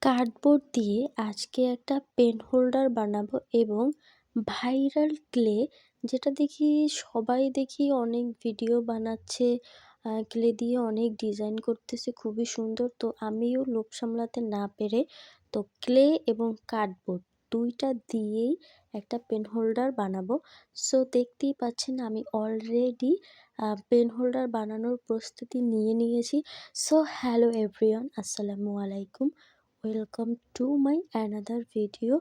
Cardboard দিয়ে আজকে একটা পেন হোল্ডার বানাবো এবং ভাইরাল ক্লে যেটা দেখি অনেক ভিডিও বানাচ্ছে। ক্লে দিয়ে অনেক ডিজাইন করতেছে, খুবই সুন্দর। তো আমিও লোভ সামলাতে না পেরে তো ক্লে এবং কার্ডবোর্ড দুইটা দিয়েই একটা পেন হোল্ডার বানাবো। সো দেখতেই পাচ্ছেন আমি অলরেডি পেন হোল্ডার বানানোর প্রস্তুতি নিয়ে নিয়েছি। সো হ্যালো এভরিওয়ান, আসসালামু আলাইকুম। Welcome to my another video.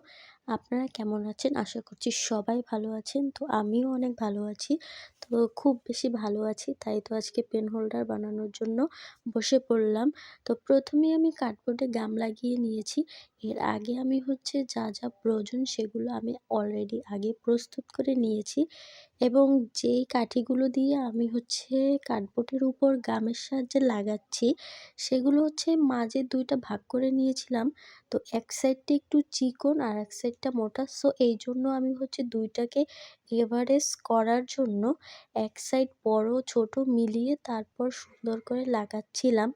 আপনারা কেমন আছেন? আশা করছি সবাই ভালো আছেন। তো আমিও অনেক ভালো আছি। তো খুব বেশি ভালো আছি, তাই তো আজকে পেন হোল্ডার বানানোর জন্য বসে পড়লাম। তো প্রথমেই আমি কার্ডবোর্ডে গাম লাগিয়ে নিয়েছি। এর আগে আমি যা যা প্রয়োজন সেগুলো আমি অলরেডি আগে প্রস্তুত করে নিয়েছি এবং যেই কাঠিগুলো দিয়ে আমি কার্ডবোর্ডের উপর গামের সাহায্যে লাগাচ্ছি সেগুলো মাঝে দুইটা ভাগ করে নিয়েছিলাম। তো এক সাইডটা একটু চিকন আর এক সাইডটা মোটা। সো এই জন্য আমি দুইটাকে এভারেজ করার জন্য এক সাইড বড় ছোট মিলিয়ে তারপর সুন্দর করে লাগাচ্ছিলাম।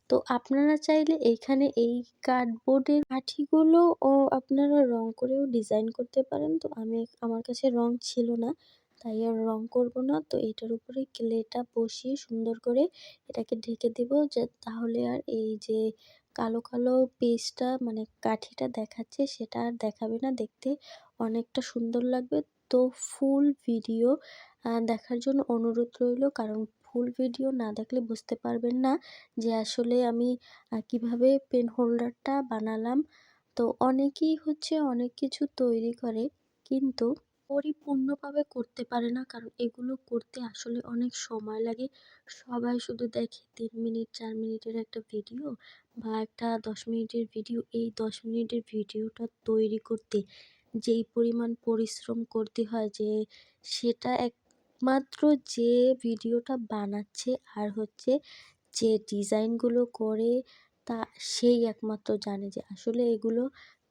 তো আপনারা চাইলে এইখানে এই কার্ডবোর্ডের কাঠিগুলো আপনারা রং করেও ডিজাইন করতে পারেন। তো আমার কাছে রং ছিল না, তাই আর রং করব না। তো এটার উপরে ক্লেটা বসিয়ে সুন্দর করে এটাকে ঢেকে দেব, যে তাহলে আর এই যে কালো কালো পেজটা মানে কাঠিটা দেখাচ্ছে সেটা আর দেখাবে না, দেখতে অনেকটা সুন্দর লাগবে। তো ফুল ভিডিও দেখার জন্য অনুরোধ রইল, কারণ ফুল ভিডিও না দেখলে বুঝতে পারবেন না যে আসলে আমি কিভাবে পেন হোল্ডারটা বানালাম। তো অনেকেই অনেক কিছু তৈরি করে, কিন্তু পরিপূর্ণভাবে করতে পারে না, কারণ এগুলো করতে আসলে অনেক সময় লাগে। সবাই শুধু দেখে 3 মিনিট 4 মিনিটের একটা ভিডিও বা একটা 10 মিনিটের ভিডিও। এই 10 মিনিটের ভিডিওটা তৈরি করতে যেই পরিমাণ পরিশ্রম করতে হয়, সেটা একমাত্র যে ভিডিওটা বানাচ্ছে আর যে ডিজাইনগুলো করে তা সেই একমাত্র জানে যে আসলে এগুলো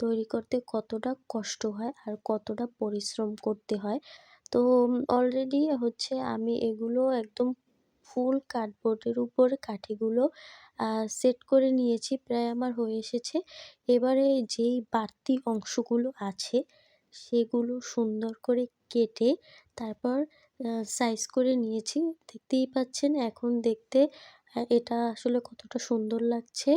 তৈরি করতে কতটা কষ্ট হয় আর কতটা পরিশ্রম করতে হয়। তো অলরেডি আমি এগুলো একদম ফুল কার্ডবোর্ডের উপর কাঠিগুলো সেট করে নিয়েছি, প্রায় আমার হয়ে এসেছে। এবারে যেই বাড়তি অংশগুলো আছে সেগুলো সুন্দর করে কেটে তারপর সাইজ করে নিয়েছি। দেখতেই পাচ্ছেন এখন দেখতে এটা আসলে কতটা সুন্দর লাগছে।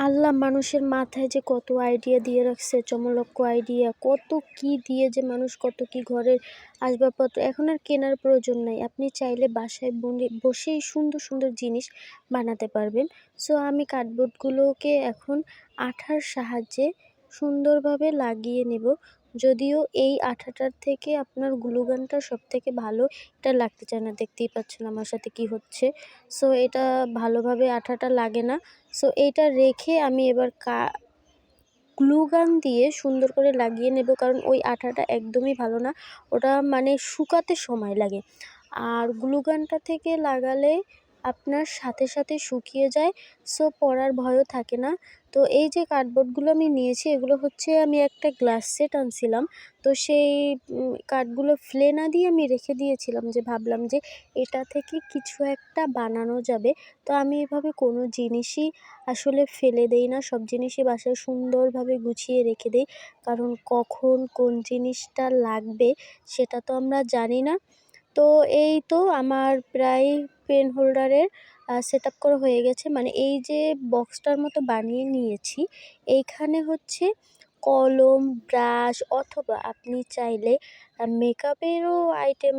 আল্লাহ মানুষের মাথায় যে কত আইডিয়া দিয়ে রাখছে, চমলক্ষ আইডিয়া, কত কি দিয়ে যে মানুষ কত কি ঘরের আসবাবপত্র এখন আর কেনার প্রয়োজন নাই। আপনি চাইলে বাসায় বসেই সুন্দর সুন্দর জিনিস বানাতে পারবেন। সো আমি কার্ডবোর্ডগুলোকে এখন আঠার সাহায্যে সুন্দরভাবে লাগিয়ে নেব। যদিও এই আঠাটার থেকে আপনার গ্লুগানটা সবথেকে ভালো, এটা লাগতে চায় না। দেখতেই পাচ্ছেন আমার সাথে কি হচ্ছে। সো এটা ভালোভাবে আঠাটা লাগে না। সো এইটা রেখে আমি এবার গ্লু গান দিয়ে সুন্দর করে লাগিয়ে নেব, কারণ ওই আঠাটা একদমই ভালো না, ওটা মানে শুকাতে সময় লাগে। আর গ্লু গানটা থেকে লাগালে আপনার সাথে সাথে শুকিয়ে যায়, সো পরার ভয়ও থাকে না। তো এই যে কার্ডবোর্ডগুলো আমি নিয়েছি এগুলো আমি একটা গ্লাস সেট আনছিলাম। তো সেই কাঠগুলো ফেলে না দিয়ে আমি রেখে দিয়েছিলাম, যে ভাবলাম যে এটা থেকে কিছু একটা বানানো যাবে। তো আমি এভাবে কোনো জিনিসই আসলে ফেলে দেই না, সব জিনিসই বাসায় সুন্দরভাবে গুছিয়ে রেখে দেই, কারণ কখন কোন জিনিসটা লাগবে সেটা তো আমরা জানি না। তো এই তো আমার প্রায় পেন হোল্ডারের সেটআপ করা হয়ে গেছে। মানে এই যে বক্সটার মতো বানিয়ে নিয়েছি, এইখানে কলম, ব্রাশ, অথবা আপনি চাইলে মেকআপেরও আইটেম,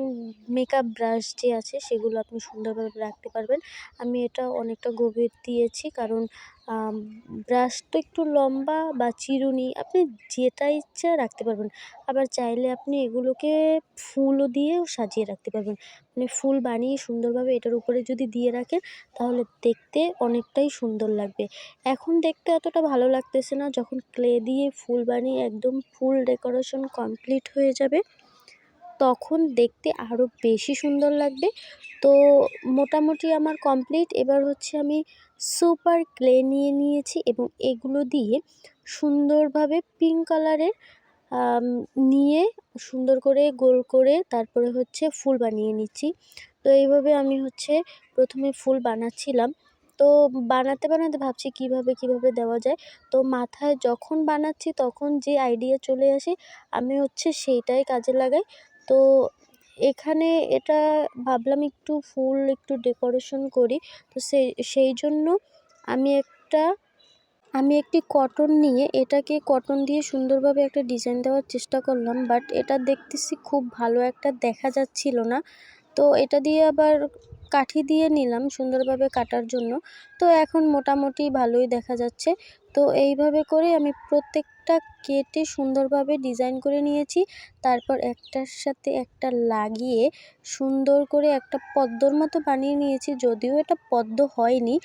মেকআপ ব্রাশ যে আছে সেগুলো আপনি সুন্দরভাবে রাখতে পারবেন। আমি এটা অনেকটা গভীর দিয়েছি, কারণ ব্রাশ তো একটু লম্বা বা চিরুনি আপনি যেটা ইচ্ছা রাখতে পারবেন। আবার চাইলে আপনি এগুলোকে ফুলও দিয়েও সাজিয়ে রাখতে পারবেন। মানে ফুল বানিয়ে সুন্দরভাবে এটার উপরে যদি দিয়ে রাখেন তাহলে দেখতে অনেকটাই সুন্দর লাগবে। এখন দেখতে অতটা ভালো লাগতেছে না, যখন ক্লে দিয়ে ফুল বানিয়ে একদম ফুল ডেকোরেশন কমপ্লিট হয়ে যাবে তখন দেখতে আরও বেশি সুন্দর লাগবে। তো মোটামুটি আমার কমপ্লিট। এবার আমি সুপার ক্লে নিয়ে নিয়েছি এবং এগুলো দিয়ে সুন্দরভাবে পিঙ্ক কালারের নিয়ে সুন্দর করে গোল করে তারপরে ফুল বানিয়ে নিচ্ছি। তো এইভাবে আমি প্রথমে ফুল বানাচ্ছিলাম। তো বানাতে বানাতে ভাবছি কিভাবে দেওয়া যায়। তো মাথায় যখন বানাচ্ছি তখন যে আইডিয়া চলে আসে আমি সেইটাই কাজে লাগাই। তো এখানে এটা ভাবলাম একটু ফুল একটু ডেকোরেশন করি। তো সেই জন্য আমি একটা আমি একটি কটন নিয়ে এটাকে কটন দিয়ে সুন্দরভাবে একটা ডিজাইন দেওয়ার চেষ্টা করলাম, বাট এটা দেখতেছি খুব ভালো একটা দেখা যাচ্ছিল না। তো এটা দিয়ে আবার কাঠি দিয়ে নিলাম সুন্দরভাবে কাটার জন্য। তো এখন মোটামুটি ভালোই দেখা যাচ্ছে। তো এইভাবে করে আমি প্রত্যেকটা কেটে সুন্দরভাবে ডিজাইন করে নিয়েছি। তারপর একটার সাথে একটা লাগিয়ে সুন্দর করে একটা পদ্মর মতো বানিয়ে নিয়েছি, যদিও এটা পদ্ম হয়নি।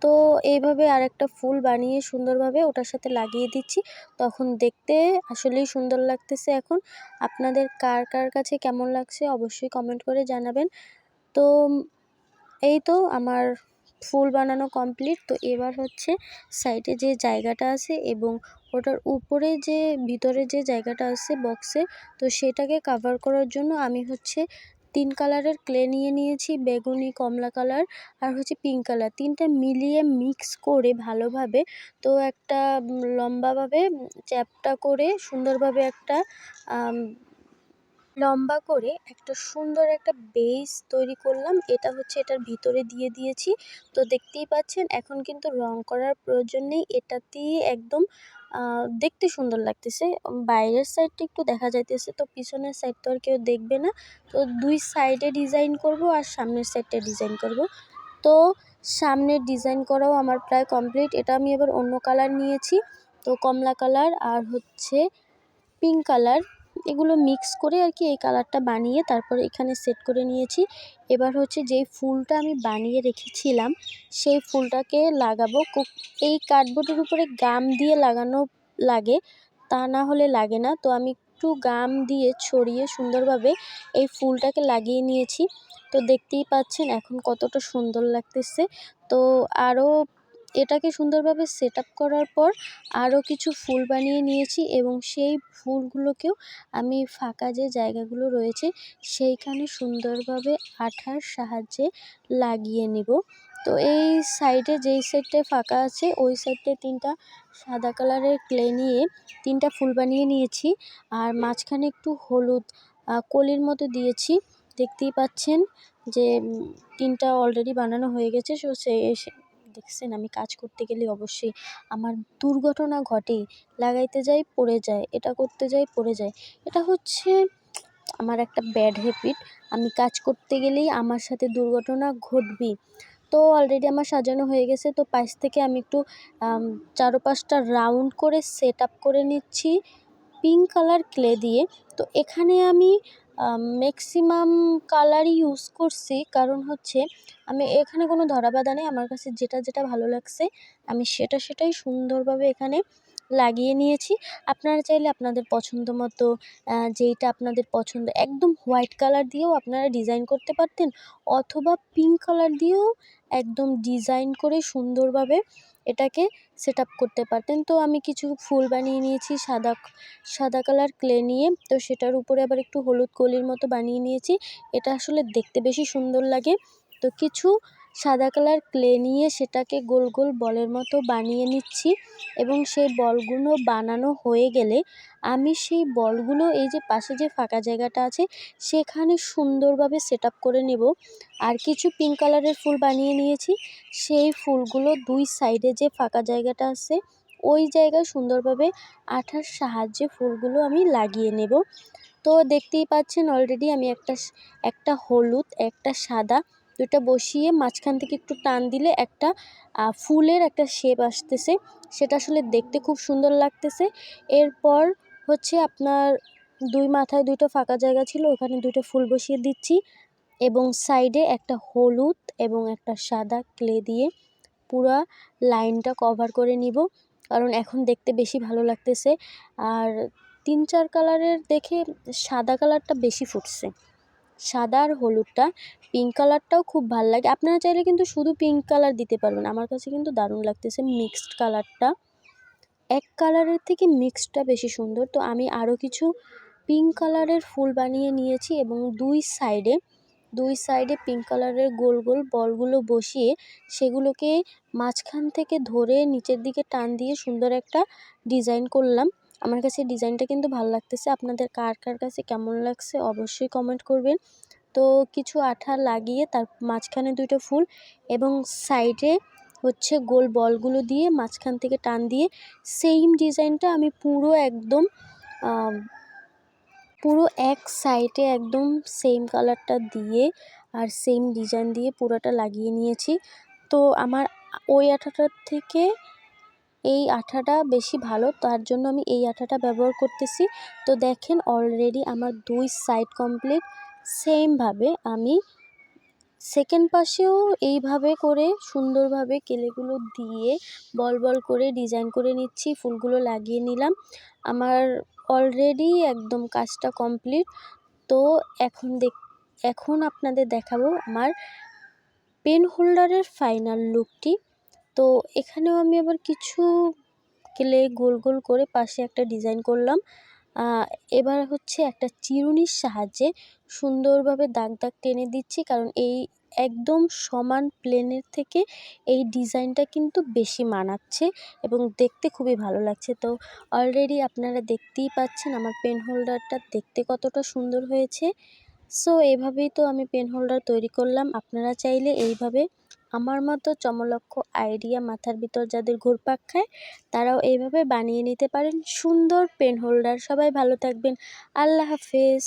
তো এইভাবে আরেকটা ফুল বানিয়ে সুন্দরভাবে ওটার সাথে লাগিয়ে দিচ্ছি। তখন দেখতে আসলেই সুন্দর লাগতেছে এখন। আপনাদের কার কাছে কেমন লাগছে অবশ্যই কমেন্ট করে জানাবেন। তো এই তো আমার ফুল বানানো কমপ্লিট। তো এবার সাইডে যে জায়গাটা আছে এবং ওটার উপরে যে ভিতরে যে জায়গাটা আছে বক্সে, তো সেটাকে কাভার করার জন্য আমি 3 কালারের ক্লে নিয়ে নিয়েছি, বেগুনি, কমলা কালার আর পিঙ্ক কালার। 3টা মিলিয়ে মিক্স করে ভালোভাবে তো একটা লম্বাভাবে চ্যাপ্টা করে সুন্দরভাবে একটা লম্বা করে একটা সুন্দর একটা বেস তৈরি করলাম। এটা এটার ভিতরে দিয়ে দিয়েছি। তো দেখতেই পাচ্ছেন এখন কিন্তু রং করার প্রয়োজন নেই। এটাতেই একদম দেখতে সুন্দর লাগতেছে। বাইরের সাইডটা একটু দেখা যাইতেছে, তো পিছনের সাইড তো আর কেউ দেখবে না। তো 2 সাইডে ডিজাইন করব আর সামনের সাইডটা ডিজাইন করব। তো সামনের ডিজাইন করাও আমার প্রায় কমপ্লিট। এটা আমি এবার অন্য কালার নিয়েছি। তো কমলা কালার আর পিঙ্ক কালার, এগুলো মিক্স করে আর কি এই কালারটা বানিয়ে তারপর এখানে সেট করে নিয়েছি। এবার যেই ফুলটা আমি বানিয়ে রেখেছিলাম সেই ফুলটাকে লাগাবো। এই কার্ডবোর্ডের উপরে গাম দিয়ে লাগানো লাগে, তা না হলে লাগে না। তো আমি একটু গাম দিয়ে ছড়িয়ে সুন্দরভাবে এই ফুলটাকে লাগিয়ে নিয়েছি। তো দেখতেই পাচ্ছেন এখন কতটা সুন্দর লাগতেছে। তো আরও এটাকে সুন্দরভাবে সেট আপ করার পর আরও কিছু ফুল বানিয়ে নিয়েছি এবং সেই ফুলগুলোকেও আমি ফাঁকা যে জায়গাগুলো রয়েছে সেইখানে সুন্দরভাবে আঠার সাহায্যে লাগিয়ে নিব। তো এই সাইডে যেই সাইডটায় ফাঁকা আছে ওই সাইডটায় 3টা সাদা কালারের ক্লে নিয়ে 3টা ফুল বানিয়ে নিয়েছি আর মাঝখানে একটু হলুদ কলির মতো দিয়েছি। দেখতেই পাচ্ছেন যে 3টা অলরেডি বানানো হয়ে গেছে। দেখছেন আমি কাজ করতে গেলে অবশ্যই আমার দুর্ঘটনা ঘটেই। লাগাইতে যাই পড়ে যায়, এটা করতে যাই পড়ে যায়। এটা আমার একটা ব্যাড হ্যাবিট। আমি কাজ করতে গেলেই আমার সাথে দুর্ঘটনা ঘটবেই। তো অলরেডি আমার সাজানো হয়ে গেছে। তো পাশ থেকে আমি একটু চারপাশটা রাউন্ড করে সেট আপ করে নিচ্ছি পিঙ্ক কালার ক্লে দিয়ে। তো এখানে আমি ম্যাক্সিমাম কালারই ইউজ করছি, কারণ আমি এখানে কোনো ধরা বাঁধা নেই। আমার কাছে যেটা ভালো লাগছে আমি সেটাই সুন্দরভাবে এখানে লাগিয়ে নিয়েছি। আপনারা চাইলে আপনাদের পছন্দ মতো যেইটা আপনাদের পছন্দ একদম হোয়াইট কালার দিয়েও আপনারা ডিজাইন করতে পারতেন, অথবা পিঙ্ক কালার দিয়েও একদম ডিজাইন করে সুন্দরভাবে এটাকে সেট আপ করতে পারতেন। তো আমি কিছু ফুল বানিয়ে নিয়েছি সাদা কালার ক্লে নিয়ে। তো সেটার উপরে আবার একটু হলুদ কলির মতো বানিয়ে নিয়েছি। এটা আসলে দেখতে বেশি সুন্দর লাগে। তো কিছু সাদা কালার ক্লে নিয়ে সেটাকে গোল গোল বলের মতো বানিয়ে নিচ্ছি এবং সেই বলগুলো বানানো হয়ে গেলে আমি সেই বলগুলো এই যে পাশে যে ফাঁকা জায়গাটা আছে সেখানে সুন্দরভাবে সেট আপ করে নেব। আর কিছু পিঙ্ক কালারের ফুল বানিয়ে নিয়েছি, সেই ফুলগুলো 2 সাইডে যে ফাঁকা জায়গাটা আছে ওই জায়গায় সুন্দরভাবে আঠার সাহায্যে ফুলগুলো আমি লাগিয়ে নেব। তো দেখতেই পাচ্ছেন অলরেডি আমি একটা হলুদ একটা সাদা দুটো বসিয়ে মাঝখান থেকে একটু টান দিলে একটা ফুলের একটা শেপ আসতেছে, সেটা আসলে দেখতে খুব সুন্দর লাগতেছে। এরপর আপনার 2 মাথায় 2টো ফাঁকা জায়গা ছিল, ওখানে 2টো ফুল বসিয়ে দিচ্ছি এবং সাইডে একটা হলুদ এবং একটা সাদা ক্লে দিয়ে পুরা লাইনটা কভার করে নিব, কারণ এখন দেখতে বেশি ভালো লাগতেছে। আর 3-4 কালারের দেখে সাদা কালারটা বেশি ফুটছে, সাদা আর হলুদটা। পিঙ্ক কালারটাও খুব ভাল লাগে। আপনারা চাইলে কিন্তু শুধু পিঙ্ক কালার দিতে পারবেন। আমার কাছে কিন্তু দারুণ লাগতেছে মিক্সড কালারটা। এক কালারের থেকে মিক্সডটা বেশি সুন্দর। তো আমি আরও কিছু পিঙ্ক কালারের ফুল বানিয়ে নিয়েছি এবং 2 সাইডে দুই সাইডে পিঙ্ক কালারের গোল গোল বলগুলো বসিয়ে সেগুলোকে মাঝখান থেকে ধরে নিচের দিকে টান দিয়ে সুন্দর একটা ডিজাইন করলাম। আমার কাছে ডিজাইনটা কিন্তু ভালো লাগতেছে। আপনাদের কার কার কাছে কেমন লাগছে অবশ্যই কমেন্ট করবেন। তো কিছু আঠা লাগিয়ে তার মাঝখানে দুইটা ফুল এবং সাইডে হচ্ছে গোল বলগুলো দিয়ে মাঝখান থেকে টান দিয়ে সেম ডিজাইনটা আমি পুরো এক সাইডে একদম সেম কালারটা দিয়ে আর সেম ডিজাইন দিয়ে পুরোটা লাগিয়ে নিয়েছি। তো আমার ওই আঠাটার থেকে এই আঠাটা বেশি ভালো, তার জন্য আমি এই আঠাটা ব্যবহার করতেছি। তো দেখেন অলরেডি আমার দুই সাইড কমপ্লিট। সেমভাবে আমি সেকেন্ড পাশেও এইভাবে করে সুন্দরভাবে কেলেগুলো দিয়ে বল বল করে ডিজাইন করে নিচ্ছি, ফুলগুলো লাগিয়ে নিলাম। আমার অলরেডি একদম কাজটা কমপ্লিট। তো এখন আপনাদের দেখাবো আমার পেন হোল্ডারের ফাইনাল লুকটি। তো এখানেও আমি আবার কিছু ক্লে গোল গোল করে পাশে একটা ডিজাইন করলাম। এবার হচ্ছে একটা চিরুনির সাহায্যে সুন্দরভাবে দাগ দাগ টেনে দিচ্ছি, কারণ এই একদম সমান প্লেনের থেকে এই ডিজাইনটা কিন্তু বেশি মানাচ্ছে এবং দেখতে খুবই ভালো লাগছে। তো অলরেডি আপনারা দেখতেই পাচ্ছেন আমার পেন হোল্ডারটা দেখতে কতটা সুন্দর হয়েছে। সো এইভাবেই তো আমি পেন হোল্ডার তৈরি করলাম। আপনারা চাইলে এইভাবে আমার মতো চমলক্ষ আইডিয়া মাথার ভিতর যাদের ঘুরপাক খায় তারাও এইভাবে বানিয়ে নিতে পারেন সুন্দর পেন হোল্ডার। সবাই ভালো থাকবেন। আল্লাহ হাফেজ।